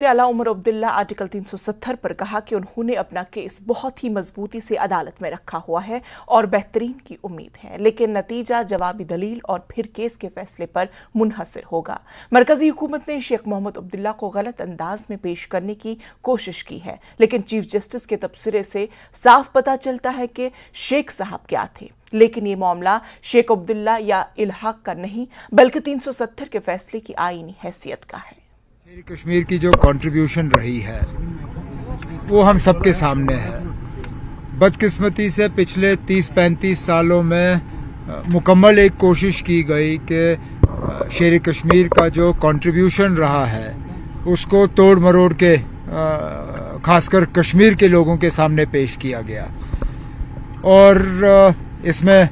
आला उमर अब्दुल्ला आर्टिकल 370 पर कहा कि उन्होंने अपना केस बहुत ही मजबूती से अदालत में रखा हुआ है और बेहतरीन की उम्मीद है, लेकिन नतीजा जवाबी दलील और फिर केस के फैसले पर मुनहसर होगा। मरकजी हुकूमत ने शेख मोहम्मद अब्दुल्ला को गलत अंदाज में पेश करने की कोशिश की है, लेकिन चीफ जस्टिस के तबसरे से साफ पता चलता है कि शेख साहब क्या थे। लेकिन ये मामला शेख अब्दुल्ला या इल्हाक का नहीं बल्कि 370 के फैसले की आईनी हैसियत का है। कश्मीर की जो कंट्रीब्यूशन रही है वो हम सबके सामने है। बदकिस्मती से पिछले 30-35 सालों में मुकम्मल एक कोशिश की गई कि शेर कश्मीर का जो कंट्रीब्यूशन रहा है उसको तोड़ मरोड़ के खासकर कश्मीर के लोगों के सामने पेश किया गया। और इसमें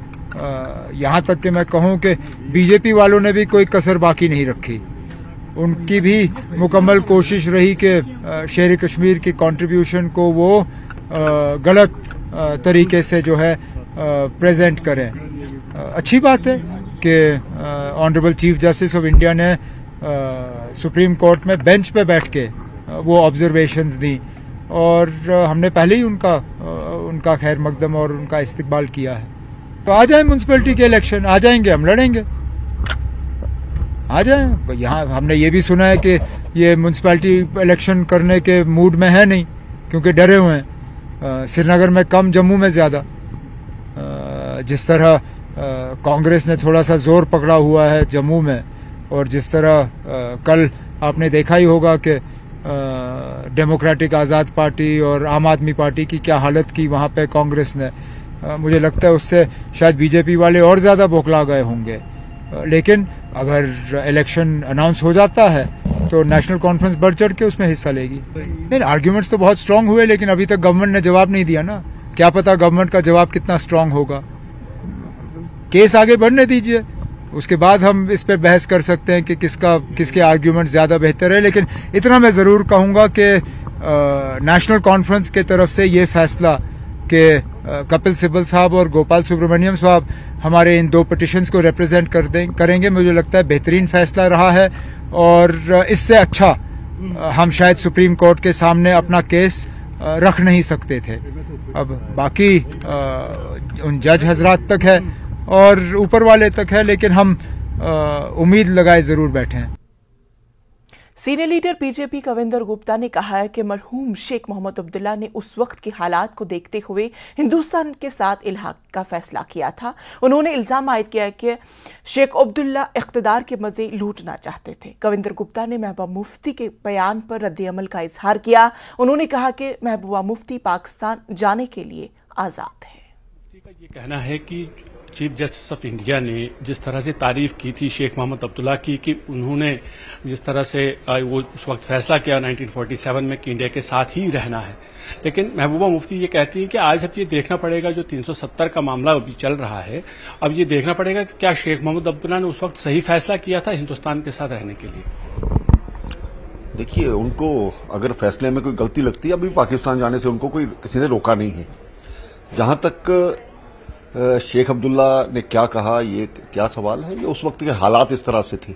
यहाँ तक कि मैं कहूँ कि बीजेपी वालों ने भी कोई कसर बाकी नहीं रखी। उनकी भी मुकम्मल कोशिश रही कि शेर कश्मीर की कंट्रीब्यूशन को वो गलत तरीके से जो है प्रेजेंट करें। अच्छी बात है कि honourable chief justice of India ने सुप्रीम कोर्ट में बेंच पे बैठ के वो ऑब्जर्वेशंस दी और हमने पहले ही उनका खैर मकदम और उनका इस्तकबाल किया है। तो आ जाए म्यूनसिपैलिटी के इलेक्शन, आ जाएंगे, हम लड़ेंगे, आ जाए। यहाँ हमने ये भी सुना है कि ये म्यूनसिपैलिटी इलेक्शन करने के मूड में है नहीं क्योंकि डरे हुए हैं। श्रीनगर में कम, जम्मू में ज्यादा। जिस तरह कांग्रेस ने थोड़ा सा जोर पकड़ा हुआ है जम्मू में, और जिस तरह कल आपने देखा ही होगा कि डेमोक्रेटिक आज़ाद पार्टी और आम आदमी पार्टी की क्या हालत की वहाँ पे कांग्रेस ने, मुझे लगता है उससे शायद बीजेपी वाले और ज्यादा बौखला गए होंगे। लेकिन अगर इलेक्शन अनाउंस हो जाता है तो नेशनल कॉन्फ्रेंस बढ़ चढ़ के उसमें हिस्सा लेगी। नहीं, आर्ग्यूमेंट्स तो बहुत स्ट्रांग हुए, लेकिन अभी तक गवर्नमेंट ने जवाब नहीं दिया ना। क्या पता गवर्नमेंट का जवाब कितना स्ट्रांग होगा। केस आगे बढ़ने दीजिए, उसके बाद हम इस पे बहस कर सकते हैं कि किसके आर्ग्यूमेंट ज्यादा बेहतर है। लेकिन इतना मैं जरूर कहूंगा कि नेशनल कॉन्फ्रेंस की तरफ से ये फैसला कि कपिल सिब्बल साहब और गोपाल सुब्रमण्यम साहब हमारे इन दो पिटिशंस को रिप्रेजेंट करेंगे, मुझे लगता है बेहतरीन फैसला रहा है। और इससे अच्छा हम शायद सुप्रीम कोर्ट के सामने अपना केस रख नहीं सकते थे। अब बाकी उन जज हजरात तक है और ऊपर वाले तक है, लेकिन हम उम्मीद लगाए जरूर बैठे हैं। Senior leader BJP Kavinder Gupta ने कहा है कि मरहूम शेख मोहम्मद अब्दुल्ला ने उस वक्त के हालात को देखते हुए हिंदुस्तान के साथ इल्हाक का फैसला किया था। उन्होंने इल्जाम आयद किया कि शेख अब्दुल्ला इख्तिदार के मजे लूटना चाहते थे। कविंदर गुप्ता ने महबूबा मुफ्ती के बयान पर रद्द-ए-अमल का इजहार किया। उन्होंने कहा कि महबूबा मुफ्ती पाकिस्तान जाने के लिए आजाद है। ये कहना है कि चीफ जस्टिस ऑफ इंडिया ने जिस तरह से तारीफ की थी शेख मोहम्मद अब्दुल्ला की, कि उन्होंने जिस तरह से वो उस वक्त फैसला किया 1947 में कि इंडिया के साथ ही रहना है, लेकिन महबूबा मुफ्ती ये कहती हैं कि आज अब ये देखना पड़ेगा, जो 370 का मामला अभी चल रहा है, अब ये देखना पड़ेगा कि क्या शेख मोहम्मद अब्दुल्ला ने उस वक्त सही फैसला किया था हिंदुस्तान के साथ रहने के लिए। देखिए, उनको अगर फैसले में कोई गलती लगती है, अभी पाकिस्तान जाने से उनको कोई किसी ने रोका नहीं है। जहां तक शेख अब्दुल्ला ने क्या कहा, ये क्या सवाल है। ये उस वक्त के हालात इस तरह से थे,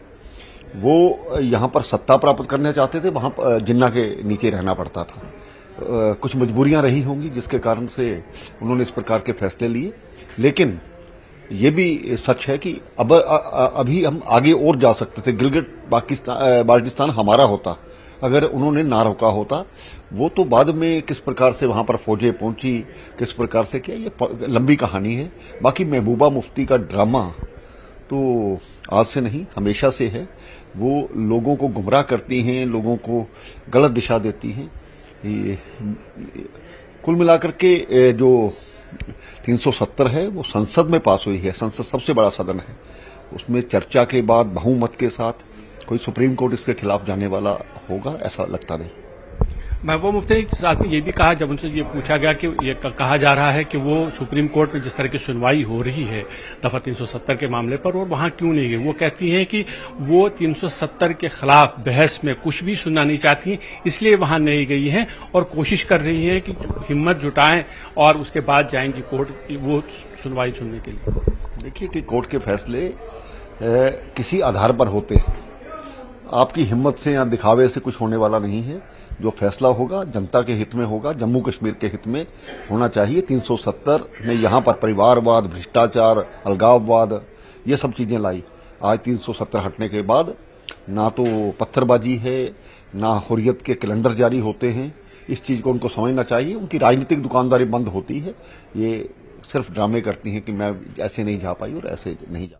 वो यहां पर सत्ता प्राप्त करना चाहते थे, वहां जिन्ना के नीचे रहना पड़ता था। कुछ मजबूरियां रही होंगी जिसके कारण से उन्होंने इस प्रकार के फैसले लिए। लेकिन ये भी सच है कि अब अभी हम आगे और जा सकते थे। गिलगिट बाल्टिस्तान हमारा होता अगर उन्होंने ना रोका होता। वो तो बाद में किस प्रकार से वहां पर फौजें पहुंची, किस प्रकार से किया, ये लंबी कहानी है। बाकी महबूबा मुफ्ती का ड्रामा तो आज से नहीं, हमेशा से है। वो लोगों को गुमराह करती हैं, लोगों को गलत दिशा देती हैं। कुल मिलाकर के जो 370 है वो संसद में पास हुई है। संसद सबसे बड़ा सदन है, उसमें चर्चा के बाद बहुमत के साथ कोई सुप्रीम कोर्ट इसके खिलाफ जाने वाला होगा ऐसा लगता नहीं। महबूबा मुफ्ती ने साथ में ये भी कहा, जब उनसे ये पूछा गया कि ये कहा जा रहा है कि वो सुप्रीम कोर्ट में जिस तरह की सुनवाई हो रही है दफा 370 के मामले पर, और वहां क्यों नहीं गई। वो कहती हैं कि वो 370 के खिलाफ बहस में कुछ भी सुनना नहीं चाहती, इसलिए वहां नहीं गई हैं और कोशिश कर रही हैं कि हिम्मत जुटाएं और उसके बाद जाएंगी कोर्ट वो सुनवाई सुनने के लिए। देखिए कि कोर्ट के फैसले किसी आधार पर होते हैं। आपकी हिम्मत से या दिखावे से कुछ होने वाला नहीं है। जो फैसला होगा जनता के हित में होगा, जम्मू कश्मीर के हित में होना चाहिए। 370 ने यहां पर परिवारवाद, भ्रष्टाचार, अलगाववाद ये सब चीजें लाई। आज 370 हटने के बाद ना तो पत्थरबाजी है, ना हुर्रियत के कैलेंडर जारी होते हैं। इस चीज को उनको समझना चाहिए। उनकी राजनीतिक दुकानदारी बंद होती है। ये सिर्फ ड्रामे करती हैं कि मैं ऐसे नहीं जा पाई और ऐसे नहीं जा